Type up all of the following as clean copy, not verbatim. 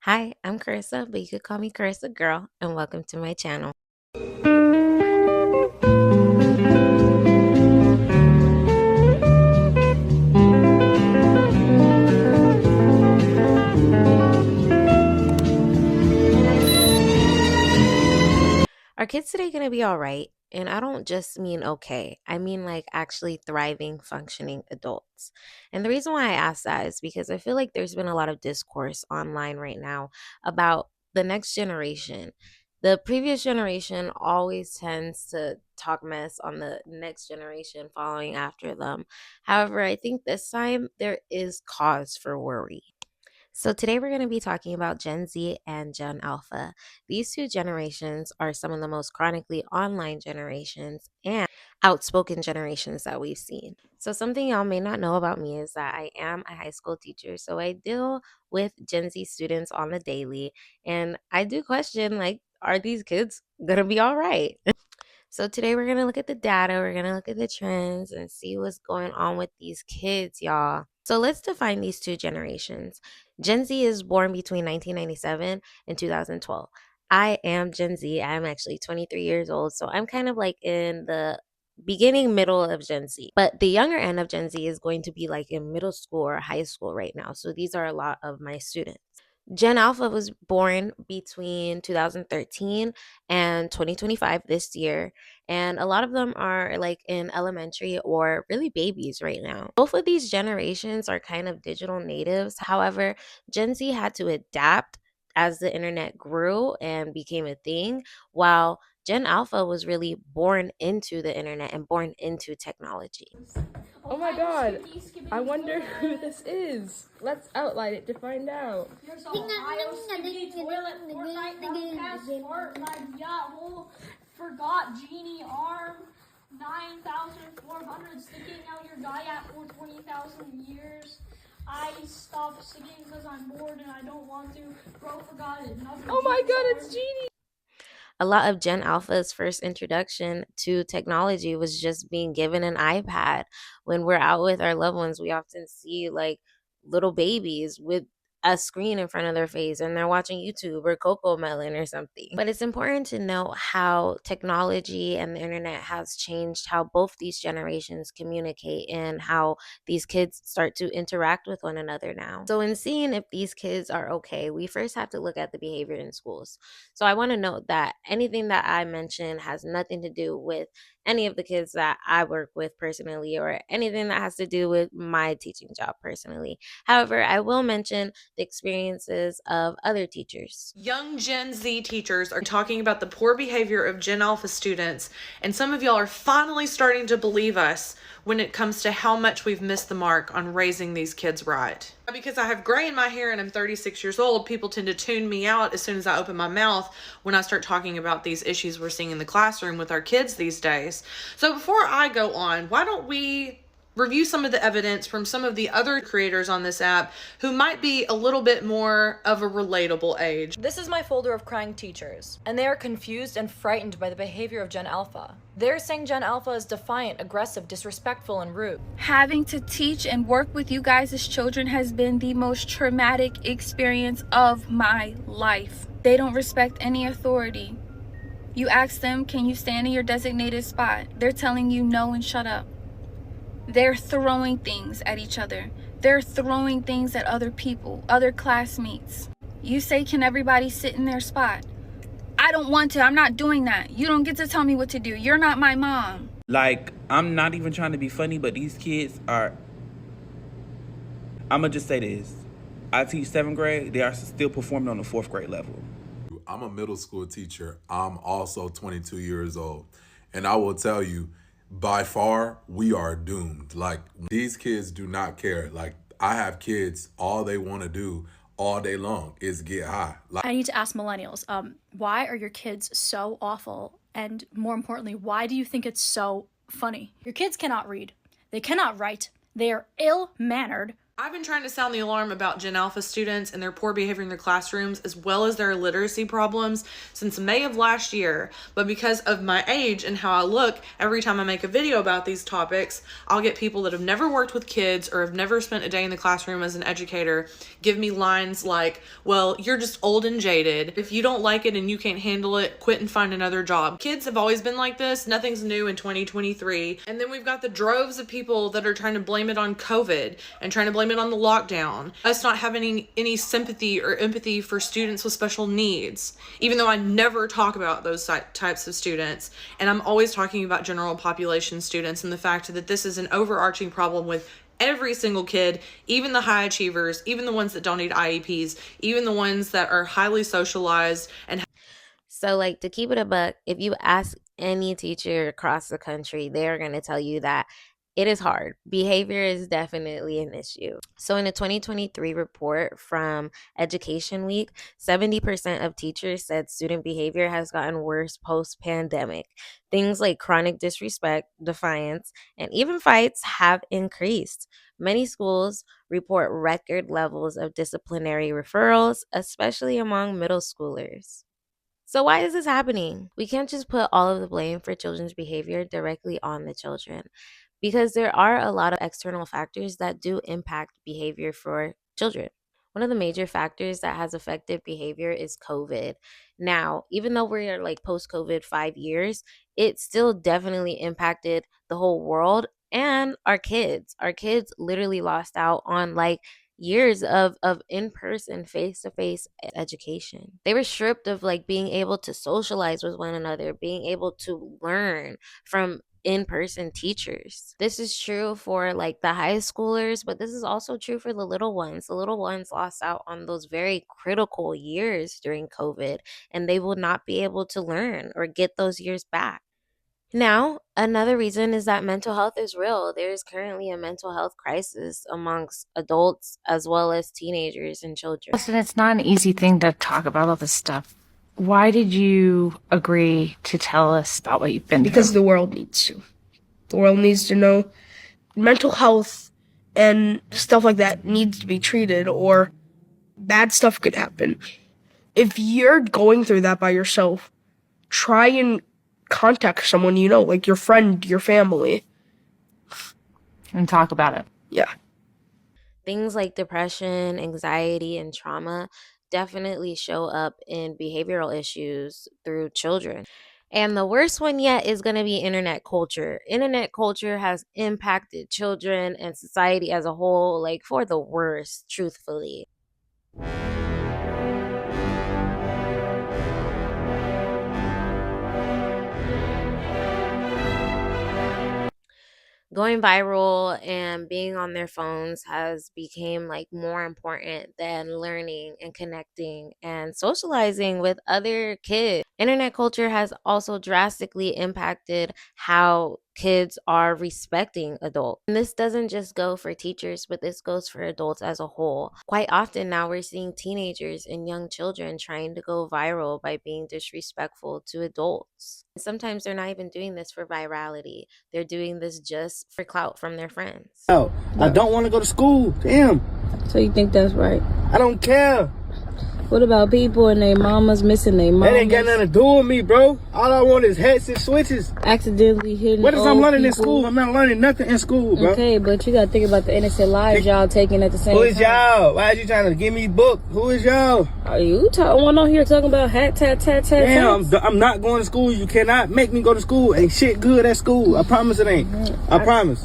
Hi, I'm Carissa, but you could call me Carissa Girl, and welcome to my channel. Are kids today going to be all right? And I don't just mean okay. I mean like actually thriving, functioning adults. And the reason why I ask that is because I feel like there's been a lot of discourse online right now about the next generation. The previous generation always tends to talk mess on the next generation following after them. However, I think this time there is cause for worry. So, today we're going to be talking about Gen Z and Gen Alpha. These two generations are some of the most chronically online generations and outspoken generations that we've seen. So, something y'all may not know about me is that I am a high school teacher. So, I deal with Gen Z students on the daily, and I do question like, are these kids going to be all right? So today we're going to look at the data, we're going to look at the trends and see what's going on with these kids, y'all. So let's define these two generations. Gen Z is born between 1997 and 2012. I am Gen Z. I'm actually 23 years old, so I'm kind of like in the beginning middle of Gen Z. But the younger end of Gen Z is going to be like in middle school or high school right now. So these are a lot of my students. Gen Alpha was born between 2013 and 2025 this year. And a lot of them are like in elementary or really babies right now. Both of these generations are kind of digital natives. However, Gen Z had to adapt as the internet grew and became a thing, while Gen Alpha was really born into the internet and born into technology. Oh my god, I wonder who this is. Let's outline it to find out. Here's Ohio Skibbity Toilet, Fortnite, Roundcast, Fortnite, Yahoo, Forgot Genie Arm, 9,400 sticking out your guy at for 20,000 years. I stopped sticking because I'm bored and I don't want to. Bro forgot it. Oh my god, it's Genie! A lot of Gen Alpha's first introduction to technology was just being given an iPad. When we're out with our loved ones, we often see like little babies with a screen in front of their face and they're watching YouTube or Coco Melon or something. But it's important to know how technology and the internet has changed how both these generations communicate and how these kids start to interact with one another now. So, in seeing if these kids are okay, we first have to look at the behavior in schools. So I want to note that anything that I mention has nothing to do with any of the kids that I work with personally or anything that has to do with my teaching job personally. However, I will mention the experiences of other teachers. Young Gen Z teachers are talking about the poor behavior of Gen Alpha students, and some of y'all are finally starting to believe us when it comes to how much we've missed the mark on raising these kids right. Because I have gray in my hair and I'm 36 years old, people tend to tune me out as soon as I open my mouth when I start talking about these issues we're seeing in the classroom with our kids these days. So before I go on, why don't we review some of the evidence from some of the other creators on this app who might be a little bit more of a relatable age. This is my folder of crying teachers, and they are confused and frightened by the behavior of Gen Alpha. They're saying Gen Alpha is defiant, aggressive, disrespectful, and rude. Having to teach and work with you guys as children has been the most traumatic experience of my life. They don't respect any authority. You ask them, can you stand in your designated spot? They're telling you no and shut up. They're throwing things at each other. They're throwing things at other people, other classmates. You say, can everybody sit in their spot? I don't want to. I'm not doing that. You don't get to tell me what to do. You're not my mom. Like, I'm not even trying to be funny, but these kids are... I'm going to just say this. I teach 7th grade. They are still performing on the 4th grade level. I'm a middle school teacher. I'm also 22 years old. And I will tell you, by far, we are doomed. Like, these kids do not care. Like, I have kids, all they want to do all day long is get high. I need to ask millennials, why are your kids so awful? And more importantly, why do you think it's so funny? Your kids cannot read. They cannot write. They are ill-mannered. I've been trying to sound the alarm about Gen Alpha students and their poor behavior in their classrooms, as well as their literacy problems, since May of last year. But because of my age and how I look, every time I make a video about these topics, I'll get people that have never worked with kids or have never spent a day in the classroom as an educator give me lines like, well, you're just old and jaded. If you don't like it and you can't handle it, quit and find another job. Kids have always been like this. Nothing's new in 2023. And then we've got the droves of people that are trying to blame it on COVID and trying to blame it on the lockdown, us not having any sympathy or empathy for students with special needs, even though I never talk about those types of students. And I'm always talking about general population students and the fact that this is an overarching problem with every single kid, even the high achievers, even the ones that don't need IEPs, even the ones that are highly socialized and So, like, to keep it a buck, if you ask any teacher across the country, they're going to tell you that it is hard. Behavior is definitely an issue. So, in a 2023 report from Education Week, 70% of teachers said student behavior has gotten worse post pandemic. Things like chronic disrespect, defiance, and even fights have increased. Many schools report record levels of disciplinary referrals, especially among middle schoolers. So, why is this happening? We can't just put all of the blame for children's behavior directly on the children because there are a lot of external factors that do impact behavior for children. One of the major factors that has affected behavior is COVID. Now, even though we're like post COVID 5 years, it still definitely impacted the whole world and our kids. Our kids literally lost out on like years of in-person face-to-face education. They were stripped of like being able to socialize with one another, being able to learn from in-person teachers. This is true for like the high schoolers, but this is also true for the little ones. The little ones lost out on those very critical years during COVID, and they will not be able to learn or get those years back. Now, another reason is that mental health is real. There is currently a mental health crisis amongst adults as well as teenagers and children. Listen, it's not an easy thing to talk about all this stuff. Why did you agree to tell us about what you've been through? Because the world needs to. The world needs to know mental health and stuff like that needs to be treated, or bad stuff could happen. If you're going through that by yourself, try and contact someone you know, like your friend, your family. And talk about it. Yeah. Things like depression, anxiety, and trauma definitely show up in behavioral issues through children. And the worst one yet is going to be internet culture. Internet culture has impacted children and society as a whole, like for the worst, truthfully. Going viral and being on their phones has become like more important than learning and connecting and socializing with other kids. Internet culture has also drastically impacted how kids are respecting adults. And this doesn't just go for teachers, but this goes for adults as a whole. Quite often now we're seeing teenagers and young children trying to go viral by being disrespectful to adults. Sometimes they're not even doing this for virality. They're doing this just for clout from their friends. Oh, I don't want to go to school. Damn. So you think that's right? I don't care. What about people and their mamas missing their mamas? That ain't got nothing to do with me, bro. All I want is hats and switches. Accidentally hitting What is I'm learning people? in school? I'm not learning nothing in school, bro. Okay, but you gotta think about the innocent lives y'all taking at the same time. Who is y'all? Why are you trying to give me book? Who is y'all? Are you one on here talking about hat, tat, tat, tat? Damn, I'm not going to school. You cannot make me go to school. Ain't shit good at school. I promise it ain't. I promise.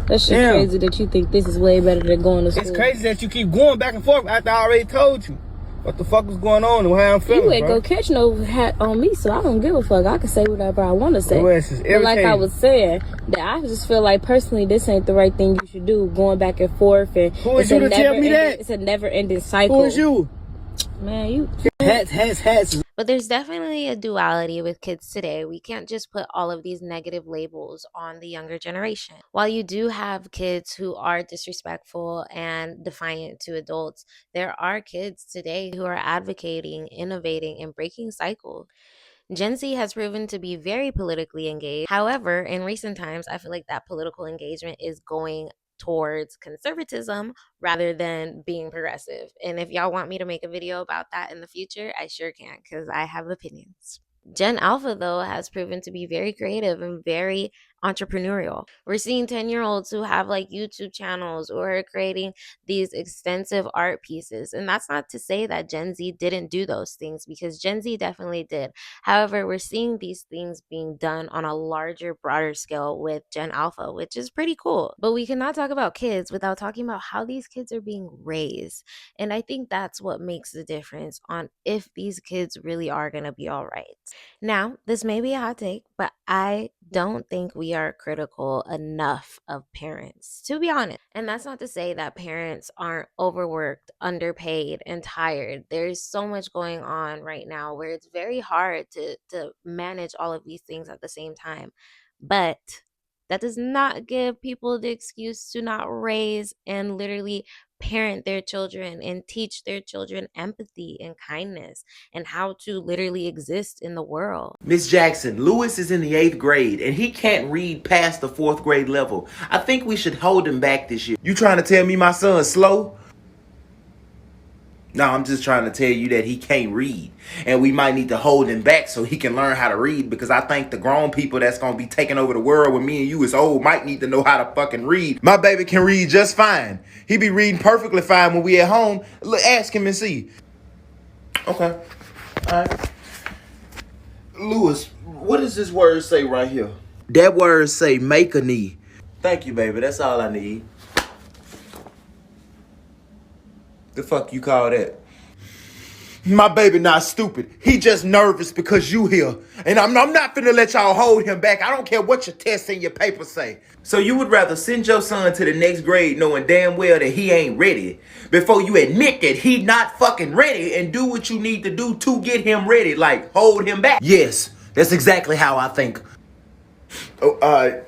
That shit crazy that you think this is way better than going to school. It's crazy that you keep going back and forth after I already told you what the fuck was going on and how I'm feeling, You ain't bro. go catch no hat on me, so I don't give a fuck. I can say whatever I want to say. But like I was saying, that I just feel like personally this ain't the right thing you should do, going back and forth. And who is you to tell me that? It's a never-ending cycle. Who is you? Man, you. Hats. But there's definitely a duality with kids today. We can't just put all of these negative labels on the younger generation. While you do have kids who are disrespectful and defiant to adults, there are kids today who are advocating, innovating, and breaking cycles. Gen Z has proven to be very politically engaged. However, in recent times, I feel like that political engagement is going towards conservatism rather than being progressive. And if y'all want me to make a video about that in the future, I sure can, because I have opinions. Gen Alpha, though, has proven to be very creative and very entrepreneurial. We're seeing 10-year-olds who have like YouTube channels or are creating these extensive art pieces. And that's not to say that Gen Z didn't do those things, because Gen Z definitely did. However, we're seeing these things being done on a larger, broader scale with Gen Alpha, which is pretty cool. But we cannot talk about kids without talking about how these kids are being raised. And I think that's what makes the difference on if these kids really are going to be all right. Now, this may be a hot take, but I don't think we are critical enough of parents, to be honest. And that's not to say that parents aren't overworked, underpaid, and tired. There's so much going on right now where it's very hard to manage all of these things at the same time. But that does not give people the excuse to not raise and literally parent their children and teach their children empathy and kindness and how to literally exist in the world. Miss Jackson, Lewis is in the 8th grade and he can't read past the 4th grade level. I think we should hold him back this year. You trying to tell me my son's slow? No, I'm just trying to tell you that he can't read. And we might need to hold him back so he can learn how to read, because I think the grown people that's going to be taking over the world when me and you is old might need to know how to fucking read. My baby can read just fine. He be reading perfectly fine when we at home. Look, ask him and see. Okay. All right. Lewis, what does this word say right here? That word say make a knee. Thank you, baby. That's all I need. The fuck you call that? My baby not stupid. He just nervous because you here. And I'm not finna let y'all hold him back. I don't care what your tests and your papers say. So you would rather send your son to the next grade knowing damn well that he ain't ready before you admit that he not fucking ready and do what you need to do to get him ready, like hold him back? Yes, that's exactly how I think. Oh,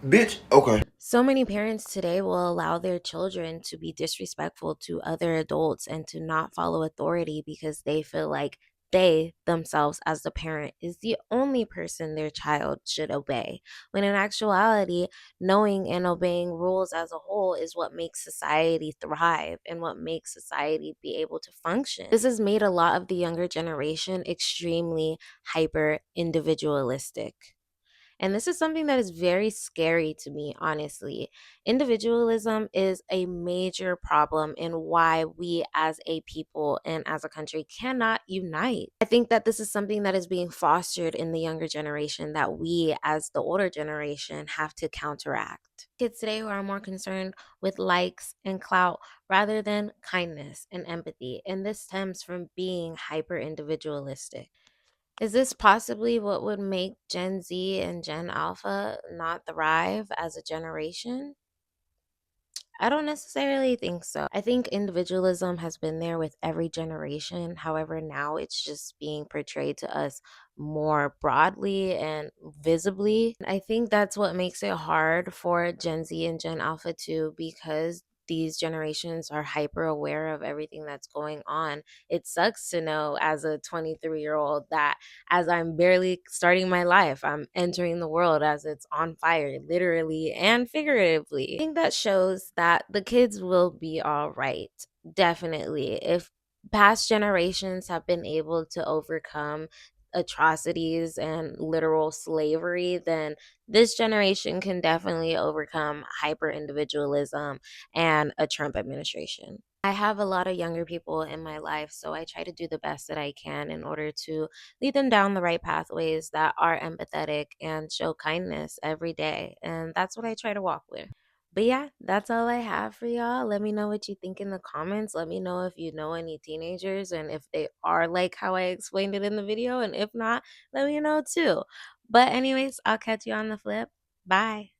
bitch, okay. So many parents today will allow their children to be disrespectful to other adults and to not follow authority because they feel like they themselves, as the parent, is the only person their child should obey. When in actuality, knowing and obeying rules as a whole is what makes society thrive and what makes society be able to function. This has made a lot of the younger generation extremely hyper individualistic. And this is something that is very scary to me, honestly. Individualism is a major problem in why we as a people and as a country cannot unite. I think that this is something that is being fostered in the younger generation that we as the older generation have to counteract. Kids today who are more concerned with likes and clout rather than kindness and empathy. And this stems from being hyper individualistic. Is this possibly what would make Gen Z and Gen Alpha not thrive as a generation? I don't necessarily think so. I think individualism has been there with every generation. However, now it's just being portrayed to us more broadly and visibly. I think that's what makes it hard for Gen Z and Gen Alpha too, because these generations are hyper aware of everything that's going on. It sucks to know as a 23-year-old that as I'm barely starting my life, I'm entering the world as it's on fire, literally and figuratively. I think that shows that the kids will be all right, definitely. If past generations have been able to overcome atrocities and literal slavery, then this generation can definitely overcome hyper individualism and a Trump administration. I have a lot of younger people in my life, so I try to do the best that I can in order to lead them down the right pathways that are empathetic and show kindness every day. And that's what I try to walk with. But yeah, that's all I have for y'all. Let me know what you think in the comments. Let me know if you know any teenagers and if they are like how I explained it in the video. And if not, let me know too. But anyways, I'll catch you on the flip. Bye.